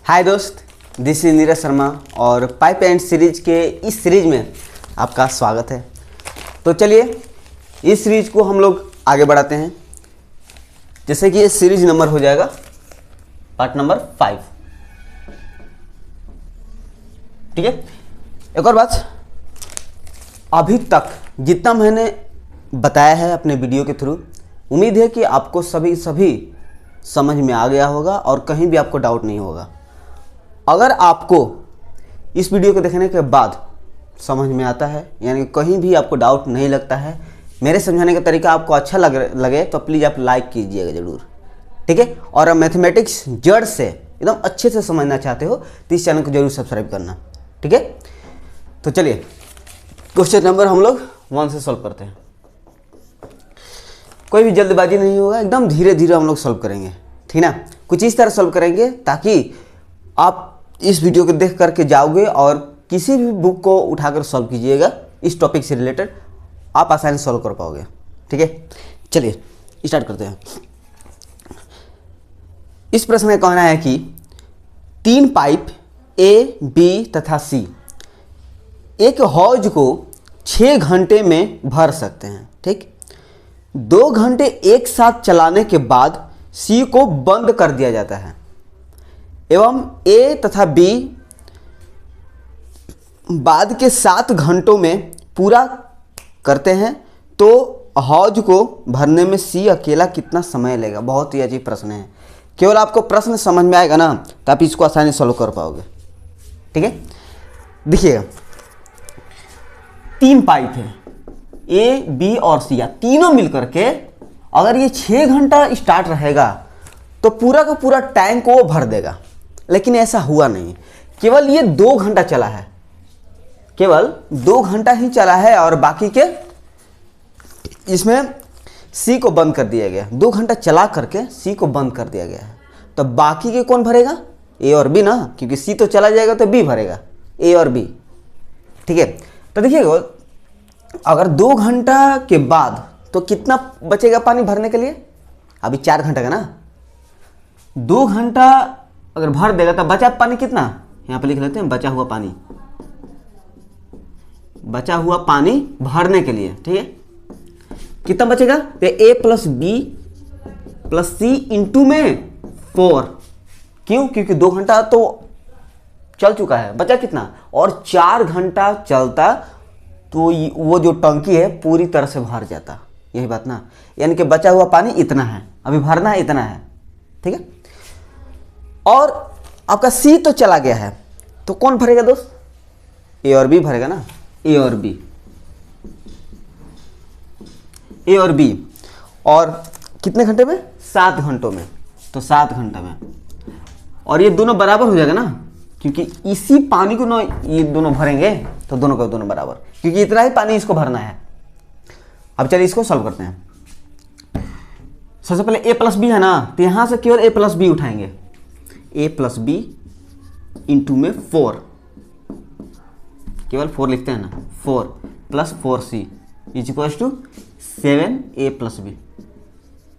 हाय दोस्त, this is Neeraj Sharma और pipe and series के इस सीरीज में आपका स्वागत है। तो चलिए इस सीरीज को हम लोग आगे बढ़ाते हैं। जैसे कि ये सीरीज नंबर हो जाएगा पार्ट नंबर 5। ठीक है, एक और बात, अभी तक जितना मैंने बताया है अपने वीडियो के थ्रू, उम्मीद है कि आपको सभी समझ में आ गया होगा और कहीं भी आपको डाउट नहीं होगा। अगर आपको इस वीडियो को देखने के बाद समझ में आता है, यानी कहीं भी आपको डाउट नहीं लगता है, मेरे समझाने का तरीका आपको अच्छा लगे तो प्लीज़ आप लाइक कीजिएगा ज़रूर। ठीक है, और आप मैथमेटिक्स जड़ से एकदम अच्छे से समझना चाहते हो तो इस चैनल को जरूर सब्सक्राइब करना। ठीक है, तो चलिए क्वेश्चन नंबर हम लोग 1 से सॉल्व करते हैं। कोई भी जल्दबाजी नहीं होगा, एकदम धीरे धीरे हम लोग सॉल्व करेंगे। ठीक ना, कुछ इस तरह सॉल्व करेंगे ताकि आप इस वीडियो को देख करके जाओगे और किसी भी बुक को उठाकर सॉल्व कीजिएगा, इस टॉपिक से रिलेटेड आप आसानी से सॉल्व कर पाओगे। ठीक है, चलिए स्टार्ट करते हैं। इस प्रश्न में कहना है कि 3 पाइप ए, बी तथा सी एक हौज को 6 घंटे में भर सकते हैं। ठीक, 2 घंटे एक साथ चलाने के बाद सी को बंद कर दिया जाता है एवं ए तथा बी बाद के 7 घंटों में पूरा करते हैं, तो हौज को भरने में सी अकेला कितना समय लेगा। बहुत ही अजीब प्रश्न है, केवल आपको प्रश्न समझ में आएगा ना तो आप इसको आसानी से सॉल्व कर पाओगे। ठीक है, देखिएगा 3 पाइप है ए, बी और सी, या तीनों मिलकर के अगर ये 6 घंटा स्टार्ट रहेगा तो पूरा का पूरा टैंक को वो भर देगा। लेकिन ऐसा हुआ नहीं, केवल ये 2 घंटा चला है, केवल 2 घंटा ही चला है और बाकी के इसमें सी को बंद कर दिया गया। 2 घंटा चला करके सी को बंद कर दिया गया है, तो बाकी के कौन भरेगा? ए और बी ना, क्योंकि सी तो चला जाएगा तो बी भरेगा, ए और बी। ठीक है, तो देखिएगा अगर 2 घंटा के बाद तो कितना बचेगा पानी भरने के लिए? अभी 4 घंटा का ना, 2 घंटा अगर भर देगा तो बचा पानी कितना, यहाँ पे लिख लेते हैं बचा हुआ पानी, बचा हुआ पानी भरने के लिए। ठीक है, कितना बचेगा? तो ए प्लस बी प्लस सी इंटू में 4। क्यों? क्योंकि 2 घंटा तो चल चुका है, बचा कितना? और 4 घंटा चलता तो वो जो टंकी है पूरी तरह से भर जाता। यही बात ना, यानी कि बचा हुआ पानी इतना है, अभी भरना है इतना है। ठीक है, और आपका सी तो चला गया है, तो कौन भरेगा दोस्त? ए और बी भरेगा ना, ए और बी, ए और बी। और कितने घंटे में? 7 घंटों में, तो 7 घंटा में। और ये दोनों बराबर हो जाएगा ना, क्योंकि इसी पानी को ना ये दोनों भरेंगे तो दोनों का दोनों बराबर, क्योंकि इतना ही पानी इसको भरना है। अब चलिए इसको सॉल्व करते हैं। सबसे पहले ए प्लस बी है ना, तो यहां से केवल ए प्लस बी उठाएंगे, ए प्लस बी इंटू में 4, केवल 4 लिखते हैं ना, 4 plus 4c is equal to 7a plus B.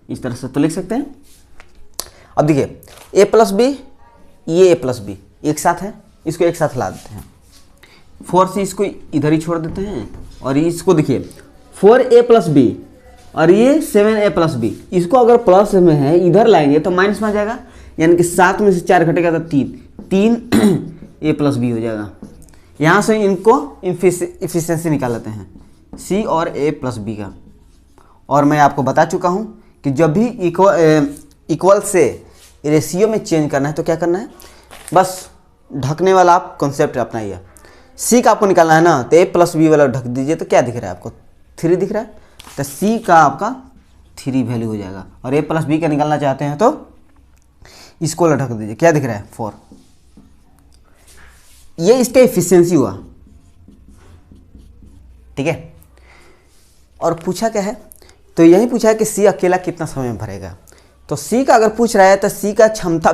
इस तरह से तो लिख सकते हैं। अब देखिए ए प्लस बी, ये ए प्लस बी एक साथ है, इसको एक साथ ला देते हैं। 4c इसको इधर ही छोड़ देते हैं, और इसको देखिए 4a प्लस बी और ये 7a प्लस बी, इसको अगर प्लस में है इधर लाएंगे तो माइनस में आ जाएगा, यानी कि 7 में से 4 घटेगा तो 3 ए प्लस बी हो जाएगा। यहाँ से इनको इफिशिएंसी निकाल लेते हैं, सी और ए प्लस बी का। और मैं आपको बता चुका हूँ कि जब भी इक्वल से रेशियो में चेंज करना है तो क्या करना है, बस ढकने वाला आप कॉन्सेप्ट अपनाइए। सी का आपको निकालना है ना, तो ए प्लस बी वाला ढक दीजिए, तो क्या दिख रहा है आपको? 3 दिख रहा है, तो सी का आपका 3 वैल्यू हो जाएगा। और ए प्लस बी का निकालना चाहते हैं तो इसको ढक दीजिए, क्या दिख रहा है? 4। ये इसका एफिशिएंसी हुआ। ठीक है, और पूछा क्या है? तो यही पूछा है कि सी अकेला कितना समय में भरेगा। तो सी का अगर पूछ रहा है तो सी का क्षमता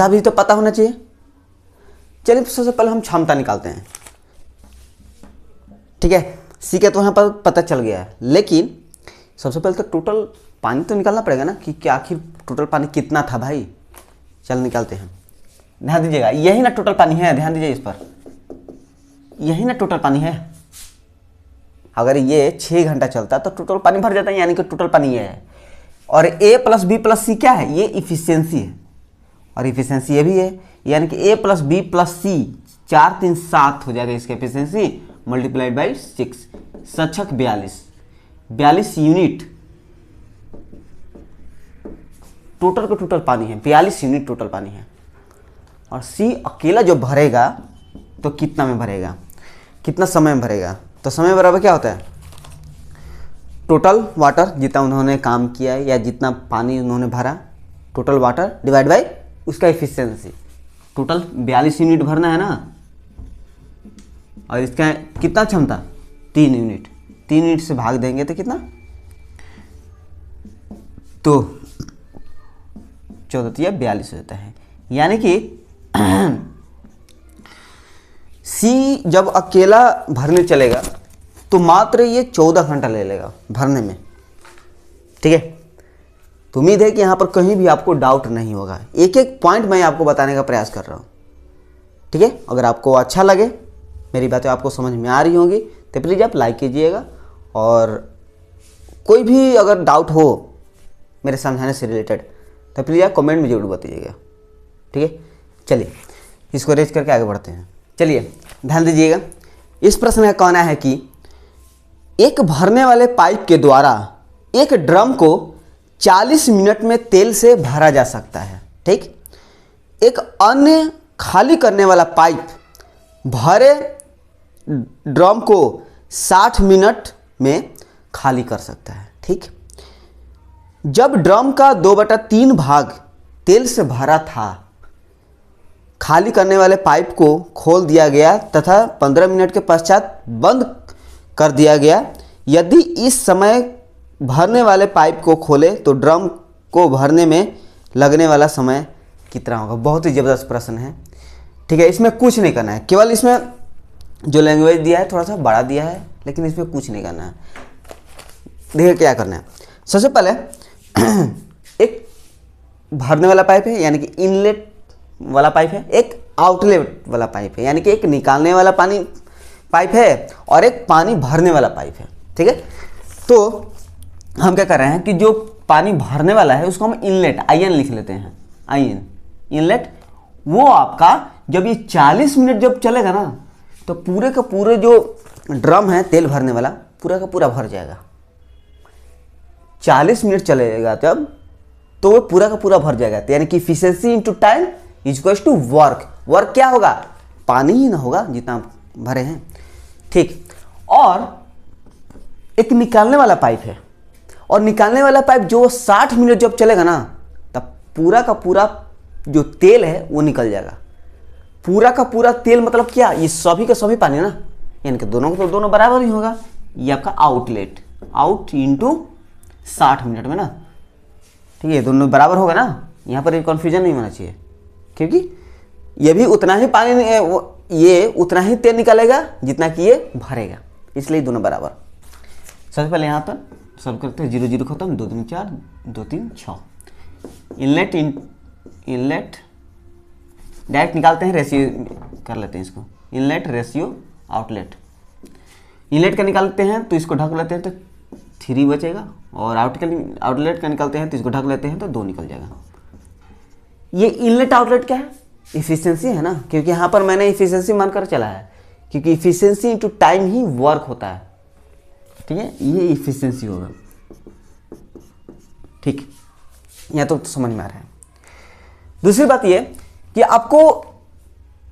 भी तो पता होना चाहिए। चलिए सबसे पहले हम क्षमता निकालते हैं। ठीक है, सी का तो यहाँ पर पता चल गया है, लेकिन सबसे पहले तो टोटल पानी तो निकालना पड़ेगा ना कि आखिर टोटल पानी कितना था भाई। चल निकालते हैं। ध्यान दीजिएगा, यही ना टोटल पानी है, ध्यान दीजिए इस पर, यही ना टोटल पानी है। अगर ये 6 घंटा चलता तो टोटल पानी भर जाता है, यानी कि टोटल पानी ये है। और A प्लस बी प्लस सी क्या है? ये इफिशियंसी है, और इफिशियंसी ये भी है, यानी कि A प्लस बी प्लस सी 4 3 7 हो जाएगा इसकी efficiency, multiplied by 6, 7 42 unit total का टोटल पानी है, 42 यूनिट टोटल पानी है। और C अकेला जो भरेगा तो कितना में भरेगा, कितना समय में भरेगा? तो समय बराबर क्या होता है? टोटल वाटर जितना उन्होंने काम किया है या जितना पानी उन्होंने भरा, टोटल वाटर डिवाइड बाई उसका एफिशिएंसी। टोटल 42 यूनिट भरना है ना, और इसका कितना क्षमता? 3 यूनिट। 3 यूनिट से भाग देंगे तो कितना? तो 14 या 42 होता है। यानी कि सी जब अकेला भरने चलेगा तो मात्र ये 14 घंटा ले लेगा भरने में। ठीक है, तो उम्मीद है कि यहाँ पर कहीं भी आपको डाउट नहीं होगा। एक एक पॉइंट मैं आपको बताने का प्रयास कर रहा हूँ। ठीक है, अगर आपको अच्छा लगे, मेरी बातें आपको समझ में आ रही होंगी, तो प्लीज़ आप लाइक कीजिएगा, और कोई भी अगर डाउट हो मेरे समझाने से रिलेटेड तो प्लीज़ आप कमेंट में जरूर बताइएगा। ठीक है, चलिए इसको रेज करके आगे बढ़ते हैं। चलिए ध्यान दीजिएगा, इस प्रश्न का कहना है कि एक भरने वाले पाइप के द्वारा एक ड्रम को 40 मिनट में तेल से भरा जा सकता है। ठीक, एक अन्य खाली करने वाला पाइप भरे ड्रम को 60 मिनट में खाली कर सकता है। ठीक, जब ड्रम का 2/3 भाग तेल से भरा था, खाली करने वाले पाइप को खोल दिया गया तथा 15 मिनट के पश्चात बंद कर दिया गया। यदि इस समय भरने वाले पाइप को खोले तो ड्रम को भरने में लगने वाला समय कितना होगा? बहुत ही ज़बरदस्त प्रश्न है। ठीक है, इसमें कुछ नहीं करना है, केवल इसमें जो लैंग्वेज दिया है थोड़ा सा बड़ा दिया है, लेकिन इसमें कुछ नहीं करना है। देखिए क्या करना है। सबसे पहले एक भरने वाला पाइप है, यानी कि इनलेट वाला पाइप है, एक आउटलेट वाला पाइप है, यानी कि एक निकालने वाला पानी पाइप है और एक पानी भरने वाला पाइप है। ठीक है, तो हम क्या कर रहे हैं कि जो पानी भरने वाला है उसको हम इनलेट, आईएन लिख लेते हैं, आईएन इनलेट। वो आपका जब ये 40 मिनट जब चलेगा ना, तो पूरे का पूरे जो ड्रम है तेल भरने वाला पूरा का पूरा भर जाएगा। 40 मिनट चलेगा जब, तो वो पूरा का पूरा भर जाएगा। तो यानी कि efficiency into time is equals to work. Work क्या होगा? पानी ही ना होगा जितना भरे हैं। ठीक, और एक निकालने वाला पाइप है, और निकालने वाला पाइप जो 60 मिनट जब चलेगा ना, तब पूरा का पूरा जो तेल है वो निकल जाएगा। पूरा का पूरा तेल मतलब क्या? ये सभी का सभी पानी ना, यानी कि दोनों को तो दोनों बराबर ही होगा। ये आपका आउटलेट, आउट इंटू 60 मिनट में ना। ठीक है, दोनों बराबर होगा ना, यहाँ पर कन्फ्यूजन नहीं होना चाहिए, क्योंकि ये भी उतना ही पानी, ये उतना ही तेल निकालेगा जितना कि ये भरेगा, इसलिए दोनों बराबर। सबसे पहले यहाँ पर सॉल्व करते हैं, 0 0 खत्म, 2 3 4 2 3 6। इनलेट इनलेट डायरेक्ट निकालते हैं, रेशियो कर लेते हैं इसको, इनलेट रेशियो आउटलेट। इनलेट का निकालते हैं तो इसको ढक लेते हैं तो 3 बचेगा, और आउटलेट का निकालते हैं तो इसको ढक लेते हैं तो 2 निकल जाएगा। ये इनलेट आउटलेट क्या है? इफिशिएंसी है ना, क्योंकि यहाँ पर मैंने इफिशिएंसी मानकर चला है, क्योंकि इफिशिएंसी इनटू टाइम ही वर्क होता है। ठीक है, ये इफिशिएंसी होगा। ठीक, यहाँ तो समझ में आ रहा है। दूसरी बात ये कि आपको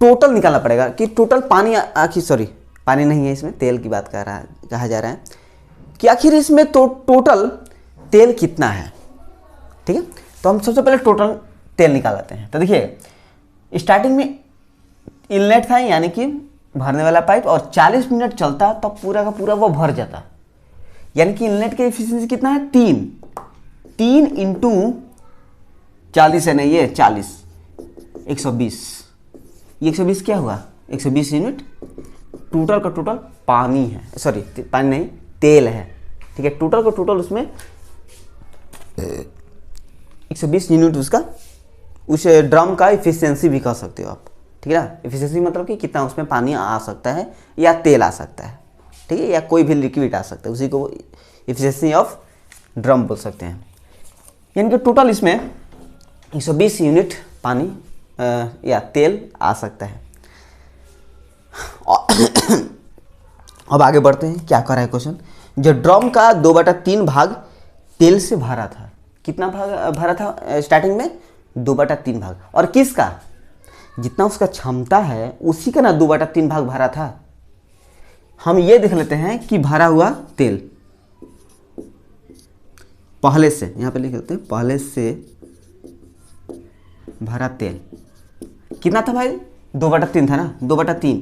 टोटल निकालना पड़ेगा कि टोटल पानी, आखिर सॉरी पानी नहीं है इसमें, तेल की बात कहा जा रहा है कि आखिर इसमें तो टोटल तेल कितना है। ठीक है, तो हम सबसे पहले टोटल तेल निकाल लेते हैं। तो देखिए, स्टार्टिंग में इनलेट था, यानी कि भरने वाला पाइप, और 40 मिनट चलता तब पूरा का पूरा वो भर जाता। यानी कि इनलेट की एफिशिएंसी कितना है? 3 इंटू 40 है नहीं, ये 40 120। ये 120 क्या हुआ? 120 यूनिट टोटल का टोटल पानी है, सॉरी पानी नहीं, तेल है। ठीक है, टोटल का टोटल उसमें 120 यूनिट उसका उस ड्रम का इफिशियंसी भी कह सकते हो आप, ठीक है ना। इफिशियंसी मतलब कि कितना उसमें पानी आ सकता है या तेल आ सकता है, ठीक है, या कोई भी लिक्विड आ सकता है, उसी को इफिशियंसी ऑफ ड्रम बोल सकते हैं। यानी कि टोटल इसमें 120 यूनिट पानी या तेल आ सकता है। अब आगे बढ़ते हैं, क्या कर रहा है क्वेश्चन। जो ड्रम का 2/3 भाग तेल से भरा था, कितना भाग भरा था स्टार्टिंग में, 2/3 भाग, और किसका, जितना उसका क्षमता है उसी का ना 2/3 भाग भरा था। हम ये देख लेते हैं कि भरा हुआ तेल पहले से, यहां पे लिख लेते हैं, पहले से भरा तेल कितना था भाई, 2/3 था ना, 2/3,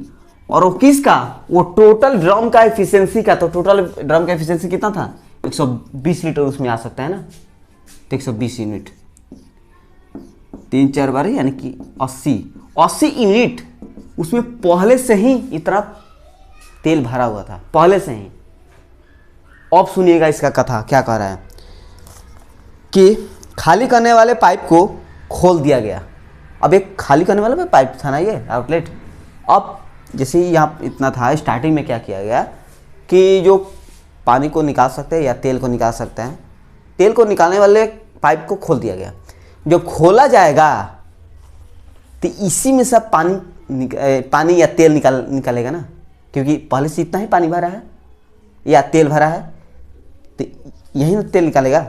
और वो किसका, वो टोटल ड्रम का एफिशिएंसी का। तो टोटल ड्रम का एफिशिएंसी कितना था, 120 लीटर उसमें आ सकता है ना, तो 120 यूनिट 3-4 बार यानी कि 80 यूनिट उसमें पहले से ही इतना तेल भरा हुआ था, पहले से ही। अब सुनिएगा इसका कथा क्या कह रहा है कि खाली करने वाले पाइप को खोल दिया गया। अब एक खाली करने वाला पाइप था ना ये आउटलेट। अब जैसे यहाँ इतना था, स्टार्टिंग में क्या किया गया कि जो पानी को निकाल सकते हैं या तेल को निकाल सकते हैं, तेल को निकालने वाले पाइप को खोल दिया गया। जब खोला जाएगा तो इसी में सब पानी या तेल निकालेगा ना, क्योंकि पहले से इतना ही पानी भरा है या तेल भरा है, तो यही तेल निकालेगा।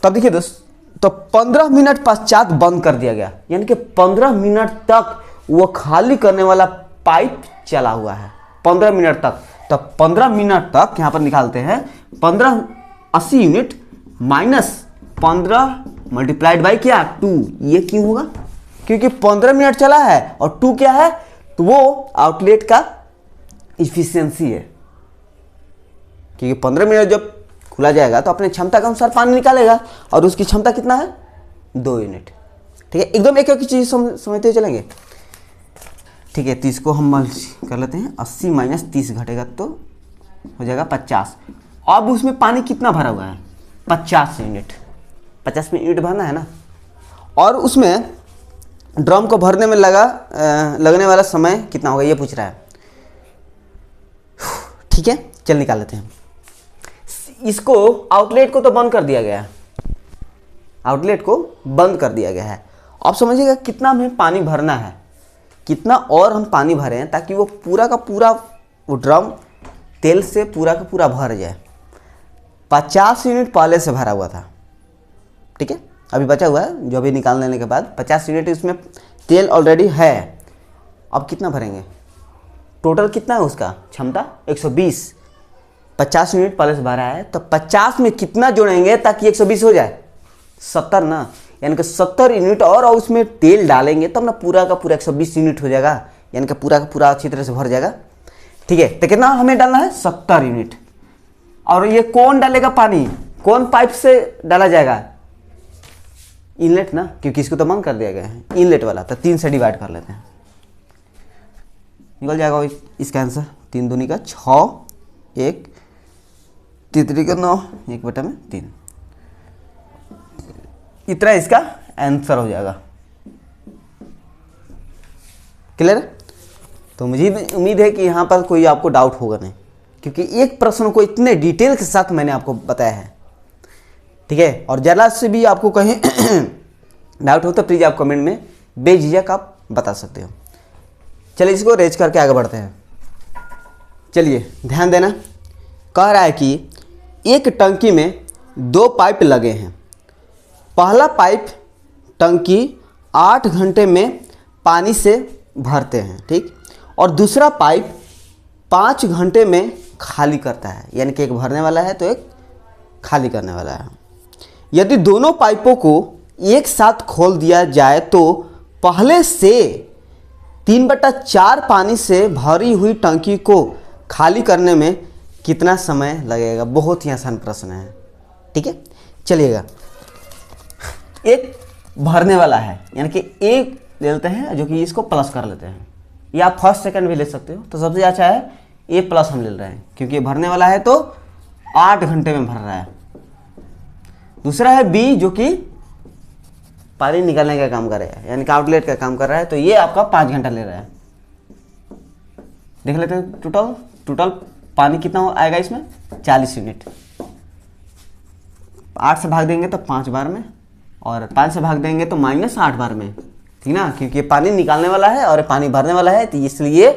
तब देखिए दोस्त, तो 15 मिनट पश्चात बंद कर दिया गया, यानी कि 15 मिनट तक वो खाली करने वाला पाइप चला हुआ है, 15 मिनट तक। तो 15 मिनट तक यहाँ पर निकालते हैं, 80 यूनिट माइनस 15 मल्टीप्लाइड बाई क्या, 2। ये क्यों होगा, क्योंकि 15 मिनट चला है और 2 क्या है, तो वो आउटलेट का इफिशियंसी है। क्योंकि 15 मिनट जब खुला जाएगा तो अपने क्षमता के अनुसार पानी निकालेगा, और उसकी क्षमता कितना है, 2 यूनिट। ठीक है, एकदम एक एक चीज समझते हुए चलेंगे। ठीक है, 30 को हम कर लेते हैं, 80 माइनस 30 घटेगा तो हो जाएगा 50। अब उसमें पानी कितना भरा हुआ है, 50 यूनिट, 50 में यूनिट भरना है ना। और उसमें ड्रम को भरने में लगने वाला समय कितना होगा ये पूछ रहा है। ठीक है, चल निकाल लेते हैं। इसको आउटलेट को तो बंद कर दिया गया है, आउटलेट को बंद कर दिया गया है। अब समझिएगा कितना हमें पानी भरना है, कितना और हम पानी भरें ताकि वो पूरा का पूरा वो ड्रम तेल से पूरा का पूरा भर जाए। 50 यूनिट पहले से भरा हुआ था, ठीक है, अभी बचा हुआ है जो अभी निकाल लेने के बाद 50 यूनिट इसमें तेल ऑलरेडी है। अब कितना भरेंगे, टोटल कितना है उसका क्षमता 120, 50 यूनिट पहले से भरा है, तो 50 में कितना जोड़ेंगे ताकि 120 हो जाए, 70 ना, यानी कि 70 यूनिट और उसमें तेल डालेंगे तब ना पूरा का पूरा 120 यूनिट हो जाएगा, यानी कि पूरा का पूरा अच्छी तरह से भर जाएगा। ठीक है, तो कितना हमें डालना है, 70 यूनिट। और ये कौन डालेगा पानी, कौन पाइप से डाला जाएगा, इनलेट ना, क्योंकि इसको तो बंद कर दिया गया है, इनलेट वाला। तो 3 से डिवाइड कर लेते हैं, निकल जाएगा इसका आंसर, 3 दूनी का 6, 1 3 का 9, 1/3, इतना इसका आंसर हो जाएगा। क्लियर है? तो मुझे उम्मीद है कि यहाँ पर कोई आपको डाउट होगा नहीं, क्योंकि एक प्रश्न को इतने डिटेल के साथ मैंने आपको बताया है। ठीक है, और जरा से भी आपको कहीं डाउट हो तो प्लीज़ आप कमेंट में बेझिझक आप बता सकते हो। चलिए इसको रेज करके आगे बढ़ते हैं। चलिए ध्यान देना, कह रहा है कि एक टंकी में 2 पाइप लगे हैं। पहला पाइप टंकी 8 घंटे में पानी से भरते हैं, ठीक, और दूसरा पाइप 5 घंटे में खाली करता है, यानी कि एक भरने वाला है तो एक खाली करने वाला है। यदि दोनों पाइपों को एक साथ खोल दिया जाए तो पहले से 3/4 पानी से भरी हुई टंकी को खाली करने में कितना समय लगेगा। बहुत ही आसान प्रश्न है। ठीक है, चलिएगा, एक भरने वाला है, यानी कि एक ले लेते हैं जो कि इसको प्लस कर लेते हैं, या आप फर्स्ट सेकंड भी ले सकते हो, तो सबसे अच्छा है ए प्लस हम ले रहे हैं, क्योंकि ये भरने वाला है तो 8 घंटे में भर रहा है। दूसरा है बी जो कि पानी निकालने का काम कर रहा है, यानी कि आउटलेट का काम कर रहा है, तो ये आपका 5 घंटा ले रहा है। देख लेते हैं टोटल पानी कितना आएगा इसमें, 40 यूनिट। 8 से भाग देंगे तो 5 बार में, और 5 से भाग देंगे तो -8 बार में, ठीक ना, क्योंकि ये पानी निकालने वाला है और पानी भरने वाला है, तो इसलिए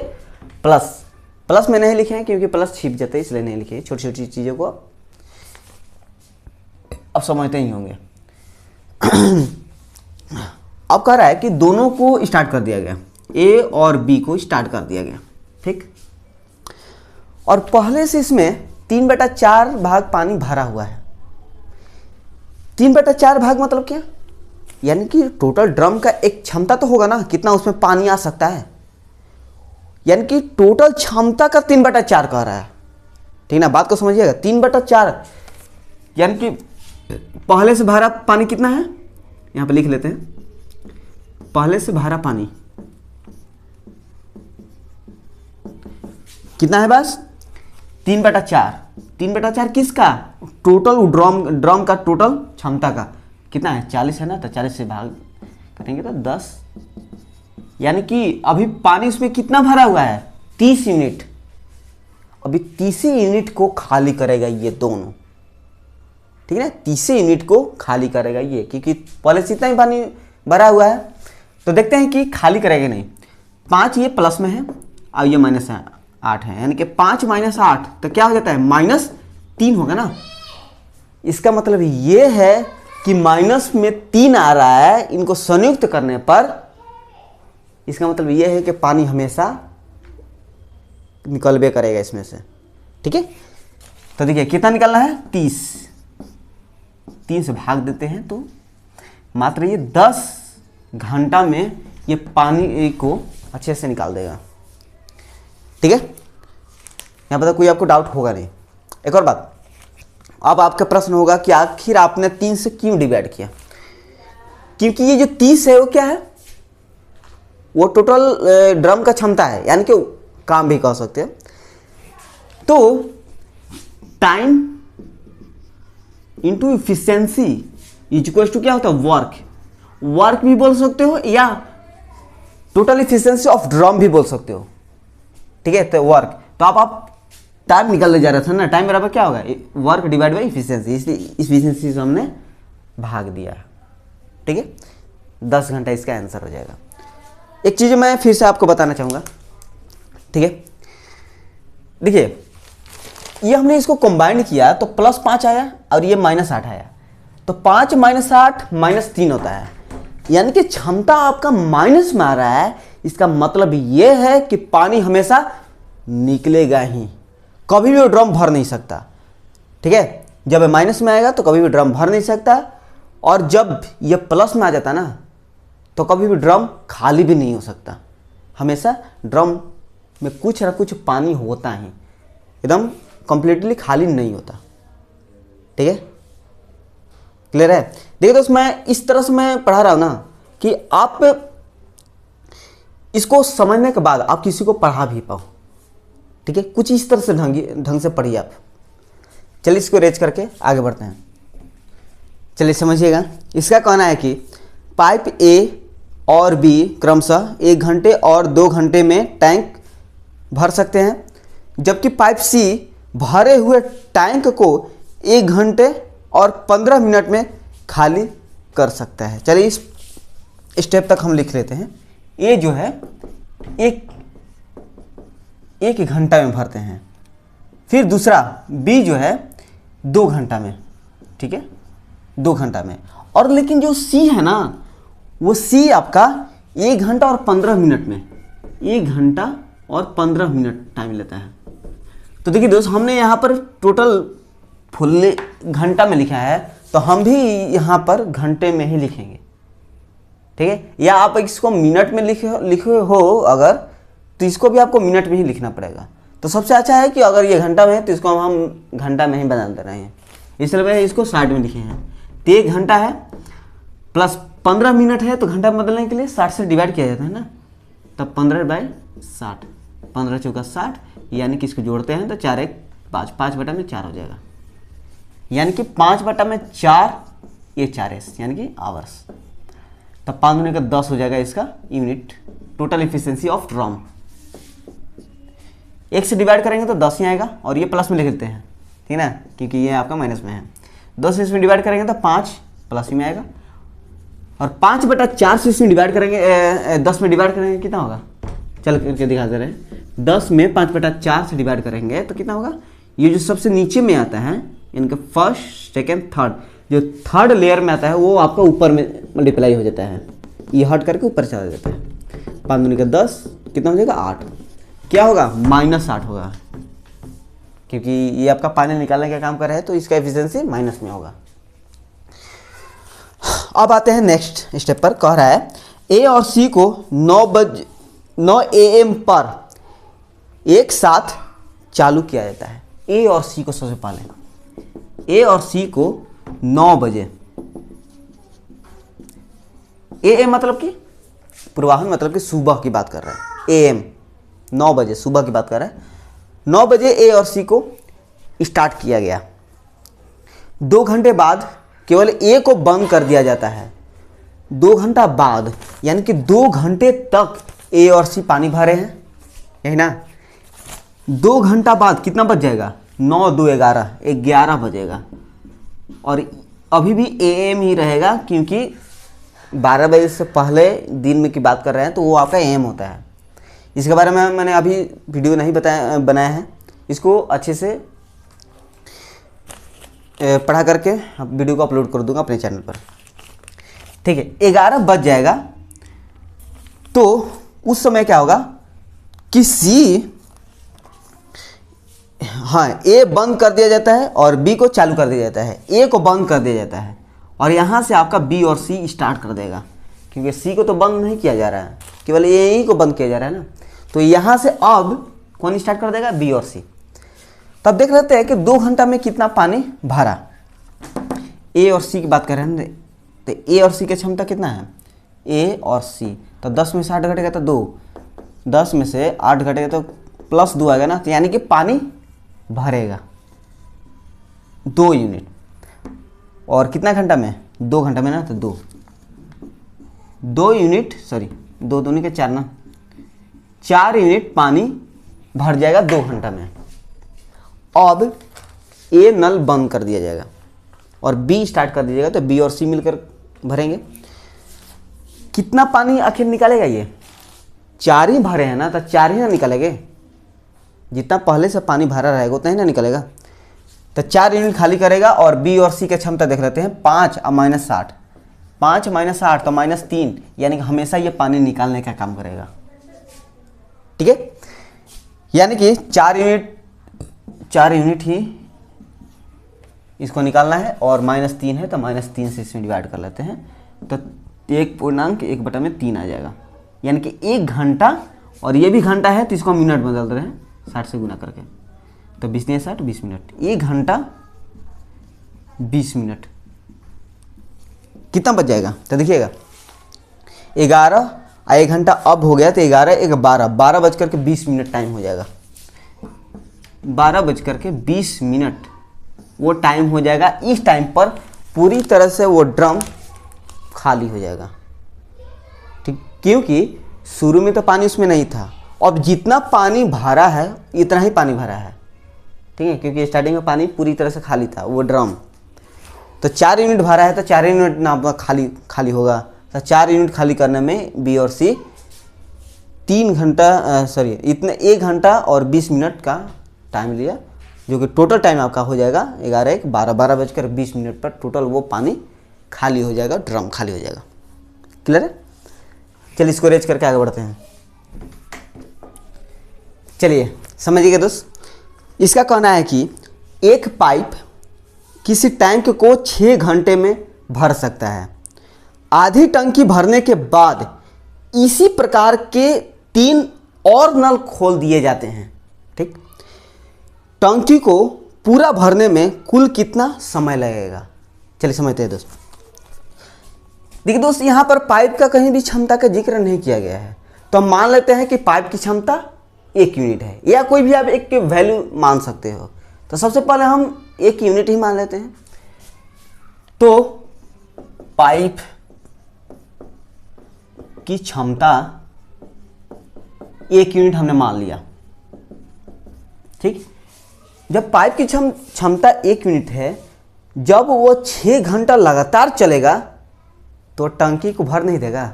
प्लस में नहीं लिखे हैं क्योंकि प्लस छिप जाते हैं, इसलिए नहीं लिखे। छोटी छोटी चीज़ों को अब समझते ही होंगे। अब कह रहा है कि दोनों को स्टार्ट कर दिया गया, ए और बी को स्टार्ट कर दिया गया, ठीक। और पहले से इसमें 3/4 भाग पानी भरा हुआ है। 3/4 भाग मतलब क्या, यानी कि टोटल ड्रम का एक क्षमता तो होगा ना, कितना उसमें पानी आ सकता है, यानी कि टोटल क्षमता का 3/4 कह रहा है, ठीक ना। बात को समझिएगा, 3/4 यानी कि पहले से भरा पानी कितना है, यहां पे लिख लेते हैं। पहले से भरा पानी कितना है, बस 3/4। 3/4 किसका, टोटल ड्रम का टोटल क्षमता का कितना है, 40 है ना, तो 40 से भाग करेंगे तो 10, यानी कि अभी पानी उसमें कितना भरा हुआ है, 30 यूनिट। अभी 30 यूनिट को खाली करेगा ये दोनों, ठीक है ना। 30 यूनिट को खाली करेगा ये, क्योंकि पहले से इतना ही पानी भरा हुआ है। तो देखते हैं कि खाली करेगा नहीं। 5 ये प्लस में है और ये -8 है, यानी कि 5 - 8 तो क्या हो जाता है, -3 होगा ना। इसका मतलब ये है कि माइनस में 3 आ रहा है, इनको संयुक्त करने पर इसका मतलब ये है कि पानी हमेशा निकलबे करेगा इसमें से, ठीक है। तो देखिए कितना निकलना है, 30। 3 से भाग देते हैं तो मात्र ये 10 घंटा में ये पानी को अच्छे से निकाल देगा, ठीक है। यहाँ पर कोई आपको डाउट होगा नहीं। एक और बात, अब आपका प्रश्न होगा कि आखिर आपने 3 से क्यों डिवाइड किया, क्योंकि ये जो 30 है वो क्या है, वो टोटल ड्रम का क्षमता है, यानी कि काम भी कह सकते हैं। तो time into efficiency is equal to क्या होता है, वर्क भी बोल सकते हो या टोटल इफिशियंसी ऑफ ड्रम भी बोल सकते हो, ठीक है। तो वर्क, तो आप टाइम निकलने जा रहा था ना, टाइम बराबर क्या होगा, वर्क डिवाइड बाई इफिशियंसी, इसलिए इफिशियंसी से हमने भाग दिया, ठीक है। 10 घंटा इसका आंसर हो जाएगा। एक चीज़ मैं फिर से आपको बताना चाहूँगा, ठीक है। देखिए ये हमने इसको कंबाइंड किया तो +5 आया और ये -8 आया, तो 5 - 8 -3 होता है, यानी कि क्षमता आपका माइनस में आ रहा है। इसका मतलब ये है कि पानी हमेशा निकलेगा ही, कभी भी वो ड्रम भर नहीं सकता, ठीक है। जब माइनस में आएगा तो कभी भी ड्रम भर नहीं सकता, और जब ये प्लस में आ जाता ना तो कभी भी ड्रम खाली भी नहीं हो सकता। हमेशा ड्रम में कुछ ना कुछ पानी होता ही, एकदम कंप्लीटली खाली नहीं होता, ठीक है। क्लियर है। देखिए दोस्त, मैं इस तरह से मैं पढ़ा रहा हूं ना कि आप इसको समझने के बाद आप किसी को पढ़ा भी पाओ, ठीक है। कुछ इस तरह से ढंग से पढ़िए आप। चलिए इसको रेज करके आगे बढ़ते हैं। चलिए समझिएगा, इसका कहना है कि पाइप ए और बी क्रमशः 1 घंटे और 2 घंटे में टैंक भर सकते हैं, जबकि पाइप सी भरे हुए टैंक को 1 घंटे और 15 मिनट में खाली कर सकता है। चलिए इस स्टेप तक हम लिख लेते हैं। ए जो है एक घंटा में भरते हैं, फिर दूसरा बी जो है 2 घंटा में, ठीक है, 2 घंटा में। और लेकिन जो सी है ना, वो सी आपका 1 घंटा और 15 मिनट में, 1 घंटा और 15 मिनट टाइम लेता है। तो देखिए दोस्त, हमने यहाँ पर टोटल फुल घंटा में लिखा है, तो हम भी यहाँ पर घंटे में ही लिखेंगे, ठीक है। या आप इसको मिनट में लिखे हो अगर, तो इसको भी आपको मिनट में ही लिखना पड़ेगा। तो सबसे अच्छा है कि अगर ये घंटा में है तो इसको हम घंटा में ही बदल दे रहे हैं, इसलिए इसको 60 में लिखे हैं। तो 1 घंटा है प्लस 15 मिनट है, तो घंटा बदलने के लिए 60 से डिवाइड किया जाता है ना, तब 15/60, 15 चौका 60, यानी कि इसको जोड़ते हैं तो 4 1 5, 5/4 हो जाएगा, यानी कि 5/4 ये 4s यानी कि आवर्स। तब 5 दूनी का 10 हो जाएगा इसका unit total efficiency of drum. 1 से डिवाइड करेंगे तो 10 ही आएगा और ये प्लस में लिख देते हैं, ठीक है ना, क्योंकि ये आपका माइनस में है। 10 से इसमें डिवाइड करेंगे तो 5 प्लस ही में आएगा और 5/4 से इसमें डिवाइड करेंगे 10 में डिवाइड करेंगे कितना होगा, चल करके दिखा दे रहे हैं। 10 में 5/4 से डिवाइड करेंगे तो कितना होगा, ये जो सबसे नीचे में आता है इनका फर्स्ट सेकेंड थर्ड, जो थर्ड लेयर में आता है वो आपका ऊपर में मल्टीप्लाई हो जाता है, ये हट करके ऊपर चला जाता है। 5 दूनी का 10 कितना हो जाएगा 8, क्या होगा -8 होगा, क्योंकि ये आपका पानी निकालने का काम कर रहा है तो इसका एफिशिएंसी माइनस में होगा। अब आते हैं नेक्स्ट स्टेप पर। कह रहा है ए और सी को 9 AM पर एक साथ चालू किया जाता है। ए और सी को सबसे पहले, ए और सी को 9 बजे, AM मतलब कि पूर्वाहन मतलब कि सुबह की बात कर रहा है, AM 9 बजे सुबह की बात कर रहा है। 9 बजे ए और सी को स्टार्ट किया गया। 2 घंटे बाद केवल ए को बंद कर दिया जाता है। 2 घंटा बाद यानी कि 2 घंटे तक ए और सी पानी भरे हैं, यही ना। 2 घंटा बाद कितना बज जाएगा, 9 2 11 बजेगा और अभी भी AM ही रहेगा, क्योंकि 12 बजे से पहले दिन में की बात कर रहे हैं तो वो आपका AM होता है। इसके बारे में मैंने अभी वीडियो नहीं बनाया है, इसको अच्छे से पढ़ा करके वीडियो को अपलोड कर दूंगा अपने चैनल पर, ठीक है। 11 बज जाएगा तो उस समय क्या होगा कि ए बंद कर दिया जाता है और बी को चालू कर दिया जाता है। ए को बंद कर दिया जाता है और यहाँ से आपका बी और सी स्टार्ट कर देगा, क्योंकि सी को तो बंद नहीं किया जा रहा है, केवल ए ही को बंद किया जा रहा है ना। तो यहाँ से अब कौन स्टार्ट कर देगा, बी और सी। तब देख लेते हैं कि 2 घंटा में कितना पानी भरा। ए और सी की बात कर रहे हैं तो ए और सी की क्षमता कितना है, ए और सी, तो 10 में से 8 घटेगा तो 2, 10 में से 8 घटेगा तो +2 आएगा ना, तो यानी कि पानी भरेगा 2 यूनिट। और कितना घंटा में, 2 घंटा में ना, तो 2 यूनिट, सॉरी 2 दूनी के 4 ना, 4 यूनिट पानी भर जाएगा 2 घंटा में। अब ए नल बंद कर दिया जाएगा और बी स्टार्ट कर दीजिएगा, तो बी और सी मिलकर भरेंगे। कितना पानी आखिर निकालेगा, ये 4 ही भरे हैं ना, तो 4 ही ना निकालेंगे, जितना पहले से पानी भरा रहेगा उतना ही ना निकलेगा। तो 4 यूनिट खाली करेगा और बी और सी की क्षमता देख लेते हैं, 5 और -8, 5 - 8 तो -3, यानी कि हमेशा ये पानी निकालने का काम करेगा, ठीक है। यानी कि 4 यूनिट ही इसको निकालना है और -3 है तो -3 से इसमें डिवाइड कर लेते हैं, तो 1.1/3 आ जाएगा। यानी कि 1 घंटा, और ये भी घंटा है तो इसको हम मिनट बदल रहे हैं 60 से गुना करके, तो 20 × 60 20 मिनट, 1 घंटा 20 मिनट कितना बच जाएगा, तो देखिएगा 11 और 1 घंटा अब हो गया तो 11 1 12 12:20 टाइम हो जाएगा। 12:20 वो टाइम हो जाएगा। इस टाइम पर पूरी तरह से वो ड्रम खाली हो जाएगा, ठीक, क्योंकि शुरू में तो पानी उसमें नहीं था, अब जितना पानी भरा है इतना ही पानी भरा है, ठीक है, क्योंकि स्टार्टिंग में पानी पूरी तरह से खाली था वो ड्रम। तो 4 यूनिट भरा है तो 4 यूनिट ना खाली होगा, तो 4 यूनिट खाली करने में बी और सी 1 घंटा और 20 मिनट का टाइम लिया, जो कि टोटल टाइम आपका हो जाएगा 11 1 12 12:20 पर टोटल वो पानी खाली हो जाएगा, ड्रम खाली हो जाएगा। क्लियर है? चलिए इसको रेज करके आगे बढ़ते हैं। चलिए समझिएगा दोस्त, इसका कहना है कि एक पाइप किसी टैंक को 6 घंटे में भर सकता है। आधी टंकी भरने के बाद इसी प्रकार के 3 और नल खोल दिए जाते हैं, ठीक। टंकी को पूरा भरने में कुल कितना समय लगेगा, चलिए समझते हैं दोस्त। देखिए दोस्त, यहाँ पर पाइप का कहीं भी क्षमता का जिक्र नहीं किया गया है, तो हम मान लेते हैं कि पाइप की क्षमता 1 यूनिट है, या कोई भी आप एक के वैल्यू मान सकते हो। तो सबसे पहले हम 1 यूनिट ही मान लेते हैं। तो पाइप की क्षमता 1 यूनिट हमने मान लिया, ठीक। जब पाइप की क्षमता 1 यूनिट है, जब वो 6 घंटा लगातार चलेगा तो टंकी को भर नहीं देगा।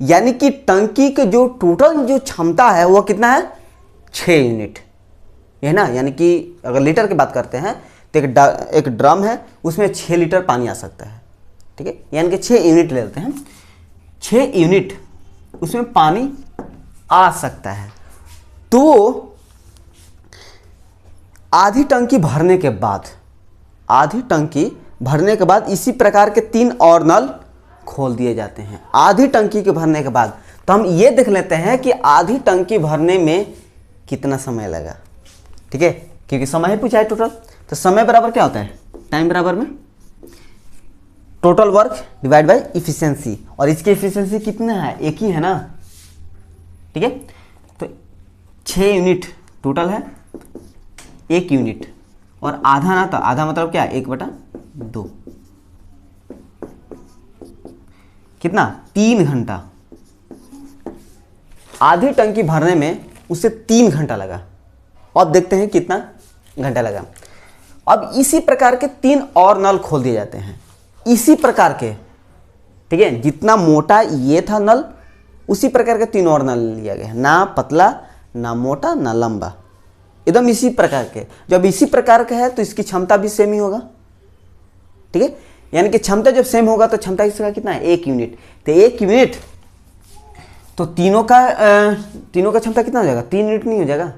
यानी कि टंकी के जो टोटल जो क्षमता है वो कितना है, 6 यूनिट है ना। यानी कि अगर लीटर की बात करते हैं तो एक ड्रम है, उसमें 6 लीटर पानी आ सकता है, ठीक है। यानी कि 6 यूनिट ले लेते हैं, 6 यूनिट उसमें पानी आ सकता है। तो आधी टंकी भरने के बाद इसी प्रकार के 3 और नल खोल दिए जाते हैं आधी टंकी के भरने के बाद। तो हम ये देख लेते हैं कि आधी टंकी भरने में कितना समय लगा, ठीक है, क्योंकि समय ही पूछा है टोटल। तो समय बराबर क्या होता है, टाइम बराबर में total work divide by efficiency, और इसकी इफिशिएंसी कितना है, 1 ही है ना, ठीक है। तो 6 यूनिट टोटल है, 1 यूनिट, और आधा ना, तो आधा मतलब क्या, 1/2, कितना, 3 घंटा। आधी टंकी भरने में उसे 3 घंटा लगा। अब देखते हैं कितना घंटा लगा। अब इसी प्रकार के 3 और नल खोल दिए जाते हैं, इसी प्रकार के, ठीक है। जितना मोटा ये था नल, उसी प्रकार के 3 और नल लिया गया, ना पतला ना मोटा ना लंबा, एकदम इसी प्रकार के। जब इसी प्रकार का है तो इसकी क्षमता भी सेम ही होगा, ठीक है। यानी कि क्षमता जब सेम होगा तो क्षमता इसका कितना है, 1 यूनिट। तो 1 यूनिट, तो तीनों का क्षमता कितना हो जाएगा, 3 यूनिट नहीं हो जाएगा।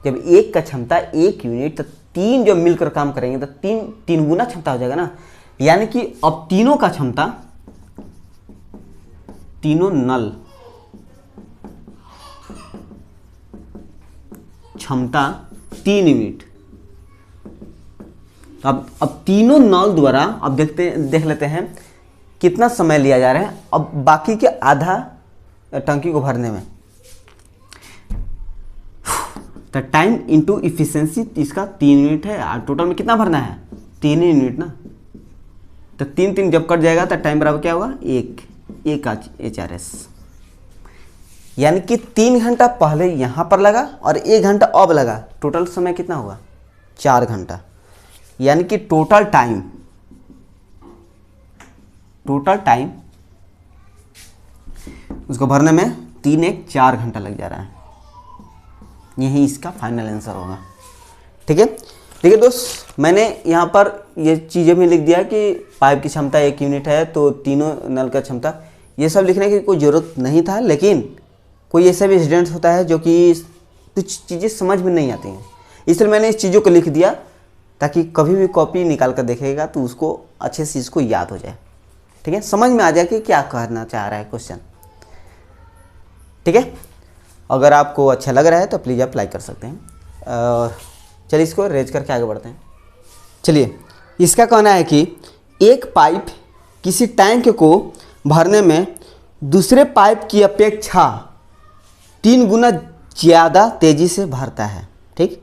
जब एक का क्षमता 1 यूनिट, तो 3 जब मिलकर काम करेंगे तो 3 गुना क्षमता हो जाएगा ना। यानी कि अब तीनों का क्षमता, तीनों नल क्षमता 3 यूनिट। अब तीनों नल द्वारा अब देख लेते हैं कितना समय लिया जा रहा है अब बाकी के आधा टंकी को भरने में। तो टाइम इंटू इफिशिएंसी इसका 3 यूनिट है, और टोटल में कितना भरना है, 3 यूनिट ना। तो 3 जब कट जाएगा तो टाइम बराबर क्या होगा, 1 HRS। यानी कि 3 घंटा पहले यहाँ पर लगा और 1 घंटा अब लगा, टोटल समय कितना होगा, 4 घंटा। यानी कि टोटल टाइम उसको भरने में 4 घंटा लग जा रहा है। यही इसका फाइनल आंसर होगा, ठीक है। देखिए दोस्त, मैंने यहाँ पर ये चीज़ें भी लिख दिया कि पाइप की क्षमता 1 यूनिट है, तो तीनों नल का क्षमता, ये सब लिखने की कोई ज़रूरत नहीं था। लेकिन कोई ऐसा भी स्टूडेंट्स होता है जो कि कुछ चीज़ें समझ में नहीं आती हैं, इसलिए मैंने इस चीज़ों को लिख दिया ताकि कभी भी कॉपी निकाल कर देखेगा तो उसको अच्छे से इसको याद हो जाए, ठीक है, समझ में आ जाए कि क्या कहना चाह रहा है क्वेश्चन, ठीक है। अगर आपको अच्छा लग रहा है तो प्लीज़ आप लाइक कर सकते हैं, और चलिए इसको रेज करके आगे बढ़ते हैं। चलिए, इसका कहना है कि एक पाइप किसी टैंक को भरने में दूसरे पाइप की अपेक्षा 3 गुना ज़्यादा तेज़ी से भरता है, ठीक।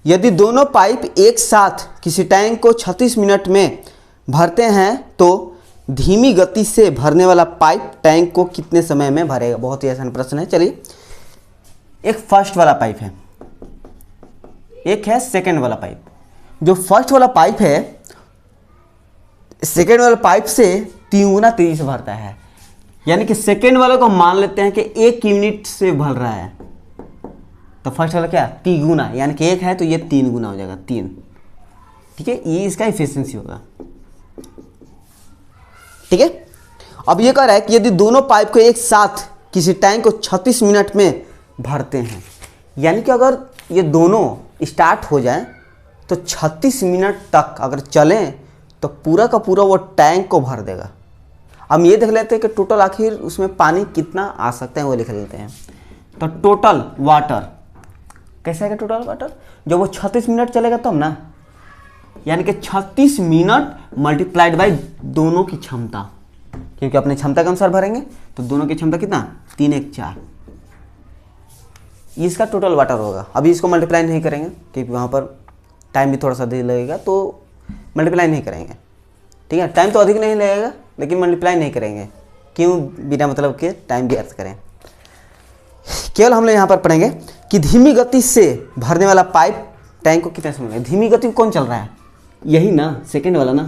यदि दोनों पाइप एक साथ किसी टैंक को 36 मिनट में भरते हैं तो धीमी गति से भरने वाला पाइप टैंक को कितने समय में भरेगा। बहुत ही आसान प्रश्न है। चलिए, एक फर्स्ट वाला पाइप है, एक है सेकंड वाला पाइप। जो फर्स्ट वाला पाइप है सेकंड वाला पाइप से 3 गुना तेजी से भरता है। यानी कि सेकंड वाले को मान लेते हैं कि 1 यूनिट से भर रहा है, तो फर्स्ट वाला क्या, 3 गुना, यानी कि 1 है तो ये 3 गुना हो जाएगा, 3, ठीक है। ये इसका इफिशिएंसी होगा, ठीक है। अब ये कह रहा है कि यदि दोनों पाइप को एक साथ किसी टैंक को 36 मिनट में भरते हैं, यानी कि अगर ये दोनों स्टार्ट हो जाए तो 36 मिनट तक अगर चलें तो पूरा का पूरा वो टैंक को भर देगा। हम ये देख लेते हैं कि टोटल आखिर उसमें पानी कितना आ सकता है, वो लिख लेते हैं। तो टोटल वाटर कैसे आएगा, टोटल वाटर जब वो 36 मिनट चलेगा तब ना, यानी कि 36 मिनट मल्टीप्लाइड बाई दोनों की क्षमता, क्योंकि अपने क्षमता के अनुसार भरेंगे तो दोनों की क्षमता कितना, 3 1 4, इसका टोटल वाटर होगा। अभी इसको मल्टीप्लाई नहीं करेंगे क्योंकि वहाँ पर टाइम भी थोड़ा सा देर लगेगा, तो मल्टीप्लाई नहीं करेंगे, ठीक है। टाइम तो अधिक नहीं लगेगा लेकिन मल्टीप्लाई नहीं करेंगे, क्यों बिना मतलब के टाइम व्यर्थ करें। केवल हम लोग यहाँ पर पढ़ेंगे कि धीमी गति से भरने वाला पाइप टैंक को कितना समय लगेगा। धीमी गति कौन चल रहा है, यही ना, सेकेंड वाला ना।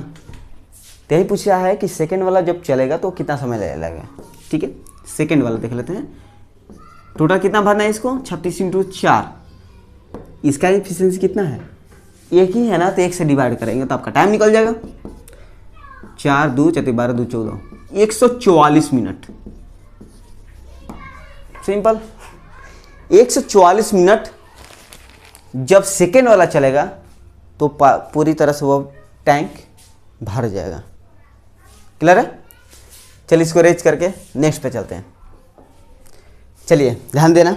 तो यही पूछ रहा है कि सेकेंड वाला जब चलेगा तो कितना समय लगेगा। ठीक है, सेकेंड वाला देख लेते हैं। टोटल कितना भरना है इसको, 36 × 4। इसका एफिशिएंसी कितना है, एक ही है ना, तो 1 से डिवाइड करेंगे तो आपका टाइम निकल जाएगा। 4 2 4 12 2 14, 144 मिनट। सिंपल, 144 मिनट जब सेकेंड वाला चलेगा तो पूरी तरह से वो टैंक भर जाएगा। क्लियर है। चलिए इसको रेज करके नेक्स्ट पे चलते हैं। चलिए ध्यान देना,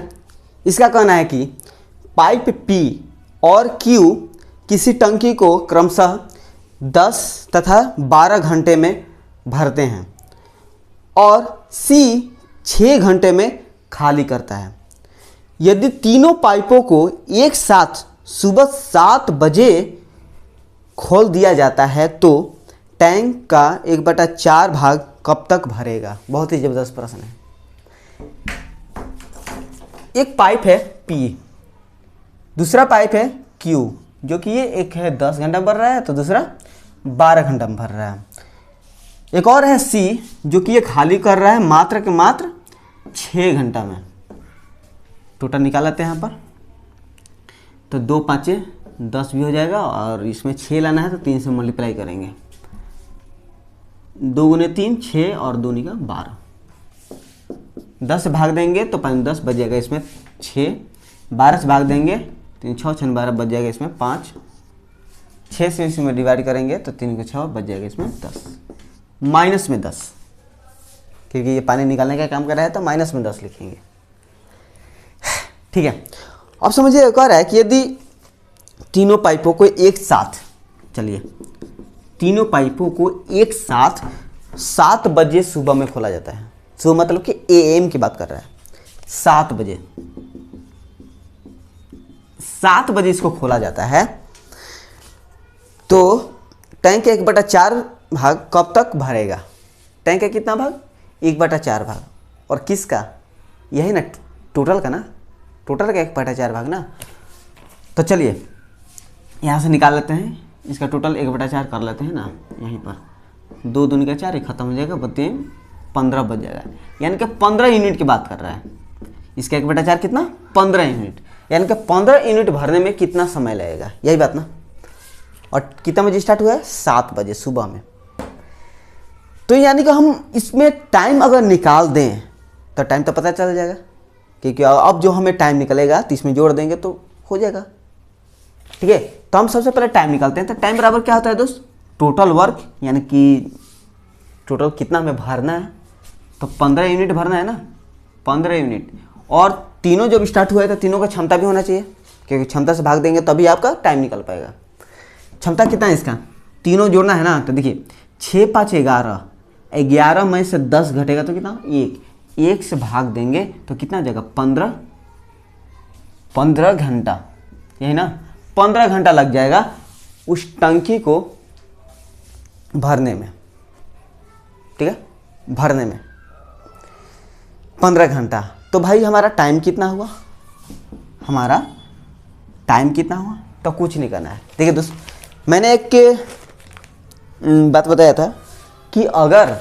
इसका कहना है कि पाइप P और Q किसी टंकी को क्रमशः 10 तथा 12 घंटे में भरते हैं और C 6 घंटे में खाली करता है। यदि तीनों पाइपों को एक साथ सुबह 7 बजे खोल दिया जाता है तो टैंक का 1/4 भाग कब तक भरेगा। बहुत ही ज़बरदस्त प्रश्न है। एक पाइप है P, दूसरा पाइप है Q, जो कि ये एक है 10 घंटा भर रहा है तो दूसरा 12 घंटा में भर रहा है। एक और है C, जो कि ये खाली कर रहा है मात्र के मात्र 6 घंटा में। टोटल निकाल लेते हैं यहाँ पर, तो 2 5 10 भी हो जाएगा और इसमें 6 लाना है तो 3 से मल्टीप्लाई करेंगे। 2 × 3 6 और 2 × 12, 10 से भाग देंगे तो 5 10 बच जाएगा इसमें 6, 12 से भाग देंगे 3 6 6 12 बच जाएगा इसमें 5, 6 से इसमें डिवाइड करेंगे तो 3 × 6 बच जाएगा इसमें 10, माइनस में 10, क्योंकि ये पानी निकालने का काम कर रहा है तो माइनस में 10 लिखेंगे। ठीक है, अब समझिए कह रहा है कि यदि तीनों पाइपों को एक साथ, चलिए तीनों पाइपों को एक साथ 7 बजे सुबह में खोला जाता है। सुबह मतलब कि AM की बात कर रहा है, 7 बजे, 7 बजे इसको खोला जाता है तो टैंक का 1/4 भाग कब तक भरेगा। टैंक का कितना भाग, 1/4 भाग, और किसका, यही ना, टोटल का ना, टोटल का 1/4 भाग ना। तो चलिए यहाँ से निकाल लेते हैं, इसका टोटल 1/4 कर लेते हैं ना। यहीं पर 2 दूनी का 4 खत्म हो जाएगा, बत्ती 15 बच जाएगा, यानी कि 15 यूनिट की बात कर रहा है। इसका 1/4 कितना, 15 यूनिट, यानी कि 15 यूनिट भरने में कितना समय लगेगा, यही बात ना। और कितना बजे स्टार्ट हुआ है, 7 बजे सुबह में। तो यानी कि हम इसमें टाइम अगर निकाल दें तो टाइम तो पता चल जाएगा, क्योंकि अब जो हमें टाइम निकलेगा तो इसमें जोड़ देंगे तो हो जाएगा। ठीक है, तो हम सबसे पहले टाइम निकालते हैं। तो टाइम बराबर क्या होता है दोस्त, टोटल वर्क, यानी कि टोटल कितना हमें भरना है, तो 15 यूनिट भरना है ना, 15 यूनिट। और तीनों जब स्टार्ट हुआ है तो तीनों का क्षमता भी होना चाहिए, क्योंकि क्षमता से भाग देंगे तभी आपका टाइम निकल पाएगा। क्षमता कितना है इसका, तीनों जोड़ना है ना, तो देखिए 6 5 11, 11 में से 10 घटेगा तो कितना, 1 से भाग देंगे तो कितना जाएगा, 15 घंटा, यही ना, 15 घंटा लग जाएगा उस टंकी को भरने में। ठीक है, भरने में 15 घंटा। तो भाई हमारा टाइम कितना हुआ, हमारा टाइम कितना हुआ, तो कुछ नहीं करना है। देखिए दोस्त, मैंने एक बात बताया था कि अगर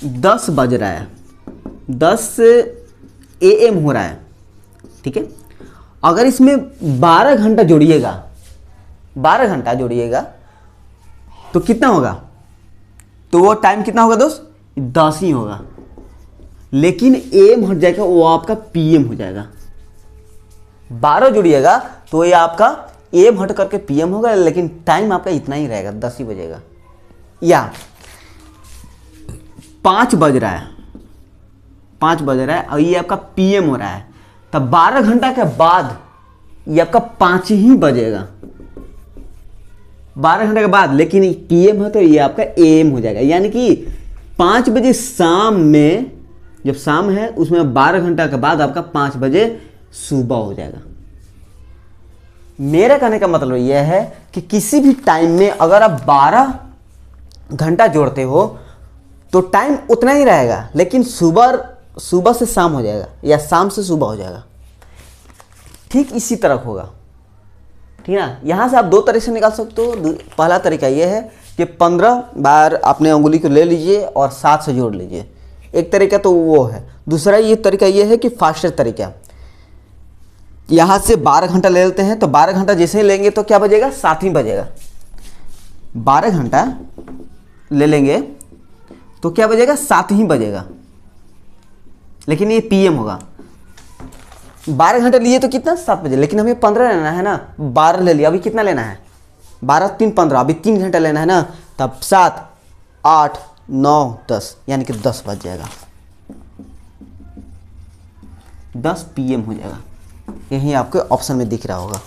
10 बज रहा है, 10 AM हो रहा है, ठीक है, अगर इसमें 12 घंटा जोड़िएगा, 12 घंटा जोड़िएगा तो कितना होगा, तो वो टाइम कितना होगा दोस्त, 10 ही होगा। लेकिन AM हट जाएगा, वो आपका PM हो जाएगा। 12 जोड़िएगा तो ये आपका AM हट करके PM होगा, लेकिन टाइम आपका इतना ही रहेगा, 10 ही बजेगा। या 5 बज रहा है, 5 बज रहा है और ये आपका PM हो रहा है, तब 12 घंटा के बाद ये आपका 5 ही बजेगा, 12 घंटे के बाद। लेकिन PM है तो ये आपका AM हो जाएगा, यानी कि 5 बजे शाम में, जब शाम है उसमें 12 घंटा के बाद आपका 5 बजे सुबह हो जाएगा। मेरे कहने का मतलब यह है कि किसी भी टाइम में अगर आप 12 घंटा जोड़ते हो तो टाइम उतना ही रहेगा, लेकिन सुबह से शाम हो जाएगा या शाम से सुबह हो जाएगा। ठीक इसी तरह होगा, ठीक है ना। यहाँ से आप दो तरीके से निकाल सकते हो। पहला तरीका ये है कि 15 बार अपने उंगली को ले लीजिए और 7 से जोड़ लीजिए, एक तरीका तो वो है। दूसरा ये तरीका ये है कि फास्टर तरीका, यहाँ से 12 घंटा ले लेते हैं, तो 12 घंटा जैसे ही लेंगे तो क्या बजेगा, 7 ही बजेगा। 12 घंटा ले लेंगे तो क्या बजेगा, 7 ही बजेगा, लेकिन ये पीएम होगा। 12 घंटे लिए तो कितना, 7 बजे, लेकिन हमें 15 लेना है ना, 12 ले लिया, अभी कितना लेना है, 12 3 15, अभी 3 घंटा लेना है ना, तब 7 8 9 10, यानी कि 10 बज जाएगा, 10 PM हो जाएगा। यही आपके ऑप्शन में दिख रहा होगा।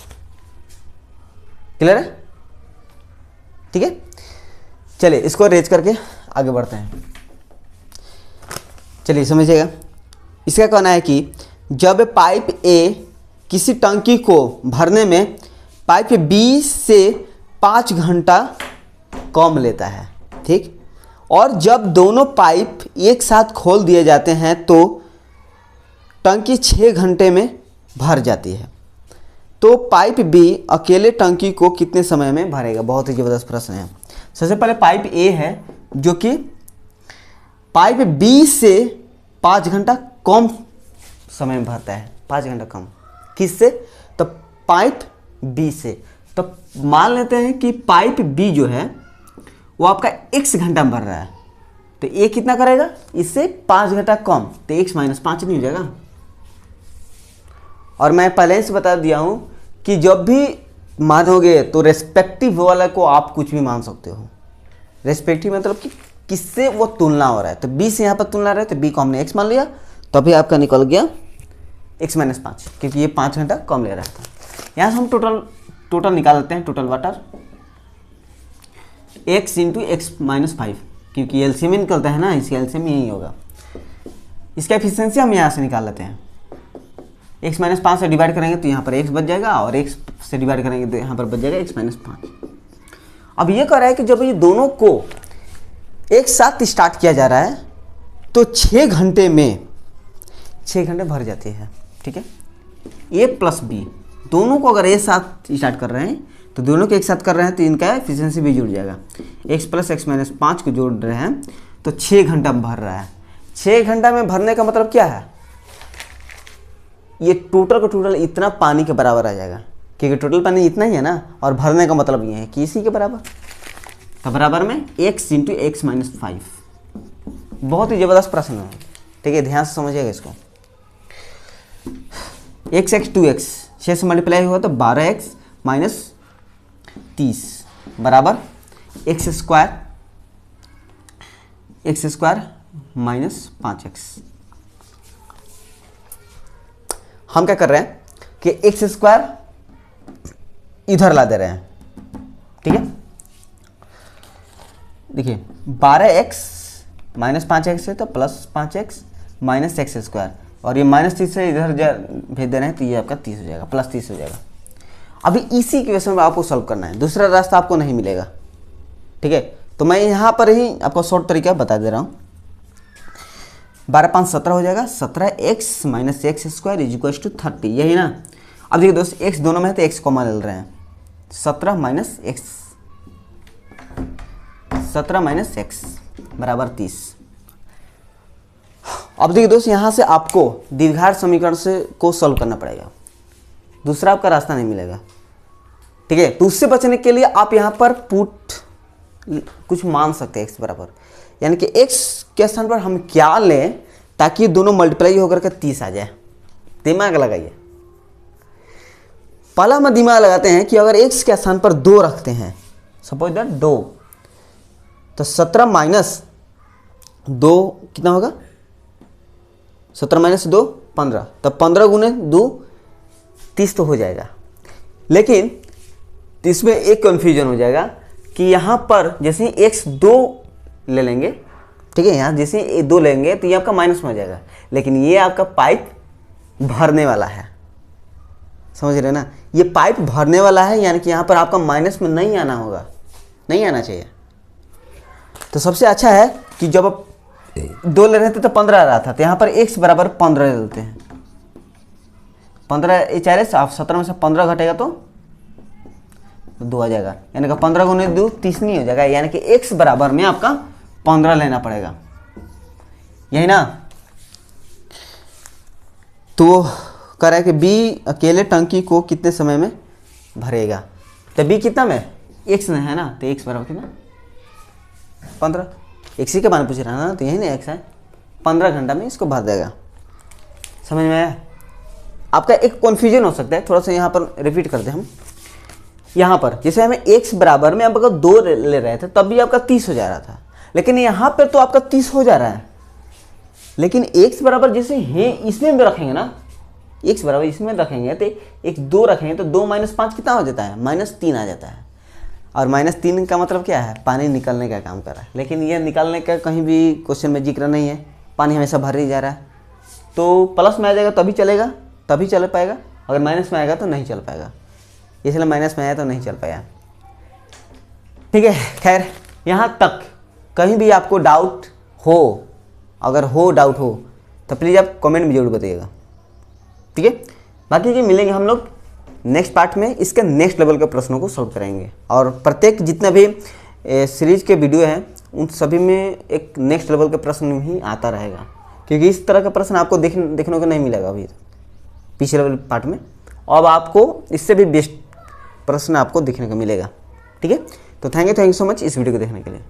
क्लियर है, ठीक है। चलिए इसको रेज करके आगे बढ़ते हैं। चलिए समझिएगा, इसका कहना है कि जब पाइप ए किसी टंकी को भरने में पाइप बी से 5 घंटा कम लेता है, ठीक, और जब दोनों पाइप एक साथ खोल दिए जाते हैं तो टंकी 6 घंटे में भर जाती है, तो पाइप बी अकेले टंकी को कितने समय में भरेगा। बहुत ही ज़बरदस्त प्रश्न है। सबसे पहले पाइप ए है जो कि पाइप बी से 5 घंटा कम समय में भरता है, 5 घंटा कम, किससे, तो पाइप बी से। तो मान लेते हैं कि पाइप बी जो है वो आपका x घंटा में भर रहा है, तो ए कितना करेगा, इससे 5 घंटा कम, तो x - 5 नहीं हो जाएगा। और मैं पहले से बता दिया हूं कि जब भी मानोगे तो रेस्पेक्टिव वाला को आप कुछ भी मान सकते हो। रेस्पेक्टिव मतलब कि किससे वो तुलना हो रहा है, तो b से यहाँ पर तुलना रहा है, तो b को हमने x मान लिया, तभी आपका निकल गया x - 5, क्योंकि ये 5 घंटा कम ले रहा था। यहाँ से हम टोटल निकाल लेते हैं, टोटल वाटर x × x - 5, क्योंकि एलसीएम निकलता है ना, इसका एलसीएम यही होगा। इसका एफिशिएंसी हम यहाँ से निकाल लेते हैं। x - 5 से डिवाइड करेंगे तो यहाँ पर x बच जाएगा, और x से डिवाइड करेंगे तो यहाँ पर बच जाएगा x - 5। अब ये कह रहा है कि जब ये दोनों को एक साथ स्टार्ट किया जा रहा है तो 6 घंटे में 6 घंटे भर जाती है, ठीक है। a + b दोनों को अगर एक साथ स्टार्ट कर रहे हैं तो दोनों को एक साथ कर रहे हैं तो इनका एफिशिएंसी भी जुड़ जाएगा। x + x - 5 को जोड़ रहे हैं तो 6 घंटा में भर रहा है। 6 घंटा में भरने का मतलब क्या है, ये टोटल का टोटल इतना पानी के बराबर आ जाएगा, क्योंकि टोटल पानी इतना ही है ना, और भरने का मतलब ये है कि इसी के बराबर, तो बराबर में x × x - 5। बहुत ही ज़बरदस्त प्रश्न है, ठीक है, ध्यान से समझिएगा इसको। x 2x 6 से मल्टीप्लाई हुआ तो 12x - 30 बराबर x² - 5x। हम क्या कर रहे हैं कि x² इधर ला दे रहे हैं, ठीक है। देखिए 12x - 5x है तो +5x - x², और ये -30 से इधर भेज दे रहे हैं तो ये आपका 30 हो जाएगा, +30 हो जाएगा। अभी इसी क्वेश्चन में आपको सॉल्व करना है, दूसरा रास्ता आपको नहीं मिलेगा, ठीक है। तो मैं यहाँ पर ही आपको शॉर्ट तरीका बता दे रहा हूँ। 12 5 17 हो जाएगा, 17x - x² = 30, यही ना। अब देखिए दोस्त, x दोनों में है तो x कॉमन ले रहे हैं, 17 - x बराबर 30। अब देखिए दोस्त, यहाँ से आपको द्विघात समीकरण से को सॉल्व करना पड़ेगा, दूसरा आपका रास्ता नहीं मिलेगा, ठीक है। तो उससे बचने के लिए आप यहाँ पर पुट कुछ मान सकते हैं x बराबर, यानी कि x के स्थान पर हम क्या लें ताकि दोनों मल्टीप्लाई होकर के 30 आ जाए। दिमाग लगाइए। पहला हम दिमाग लगाते हैं कि अगर x के स्थान पर 2 रखते हैं, सपोज दैट 2, तो 17 - 2 कितना होगा, 17 - 2 15, तब 15 × 2 30 तो हो जाएगा। लेकिन इसमें एक कन्फ्यूजन हो जाएगा कि यहाँ पर जैसे ही x 2 ले लेंगे, ठीक है, यहाँ जैसे ही 2 लेंगे तो ये आपका माइनस में हो जाएगा, लेकिन ये आपका पाइप भरने वाला है, समझ रहे ना, ये पाइप भरने वाला है, यानी कि यहाँ पर आपका माइनस में नहीं आना होगा, नहीं आना चाहिए। तो सबसे अच्छा है कि जब आप 2 ले रहे थे तो 15 आ रहा था, तो यहाँ पर x बराबर 15 ले लेते हैं। 15 ये 4 है, आप 17 में से 15 घटेगा तो 2 आ जाएगा, यानी कि 15 गुने 2 30 नहीं हो जाएगा, यानी कि x बराबर में आपका 15 लेना पड़ेगा, यही ना। तो कह रहा है कि b अकेले टंकी को कितने समय में भरेगा, तो b कितना में x है ना, तो x बराबर कितना 15, x ही के बारे में पूछ रहा है ना, तो यही ना x है, 15 घंटा में इसको भर देगा। समझ में आया? आपका एक कन्फ्यूजन हो सकता है, थोड़ा सा यहाँ पर रिपीट करते हैं हम। यहाँ पर जैसे हमें x बराबर में आपका 2 ले रहे थे तब भी आपका 30 हो जा रहा था, लेकिन यहाँ पर तो आपका 30 हो जा रहा है, लेकिन x बराबर जैसे है इसमें भी रखेंगे ना, x बराबर इसमें रखेंगे तो एक 2 रखेंगे तो 2 - 5 कितना हो जाता है, -3 आ जाता है। और -3 का मतलब क्या है, पानी निकलने का काम कर रहा है, लेकिन ये निकलने का कहीं भी क्वेश्चन में जिक्र नहीं है, पानी हमेशा भर ही जा रहा है। तो प्लस में आ जाएगा तभी चलेगा, तभी चल पाएगा, अगर माइनस में आएगा तो नहीं चल पाएगा, इसलिए माइनस में आया तो नहीं चल पाया। ठीक है, खैर यहाँ तक कहीं भी आपको डाउट हो, अगर हो डाउट हो तो प्लीज़ आप कमेंट में जरूर बताइएगा, ठीक है। बाकी की मिलेंगे हम लोग नेक्स्ट पार्ट में, इसके नेक्स्ट लेवल के प्रश्नों को सॉल्व करेंगे, और प्रत्येक जितना भी सीरीज के वीडियो हैं उन सभी में एक नेक्स्ट लेवल के प्रश्न ही आता रहेगा, क्योंकि इस तरह का प्रश्न आपको देखने को नहीं मिलेगा अभी पिछले लेवल पार्ट में। अब आपको इससे भी बेस्ट प्रश्न आपको देखने को मिलेगा, ठीक है। तो थैंक यू सो मच इस वीडियो को देखने के लिए।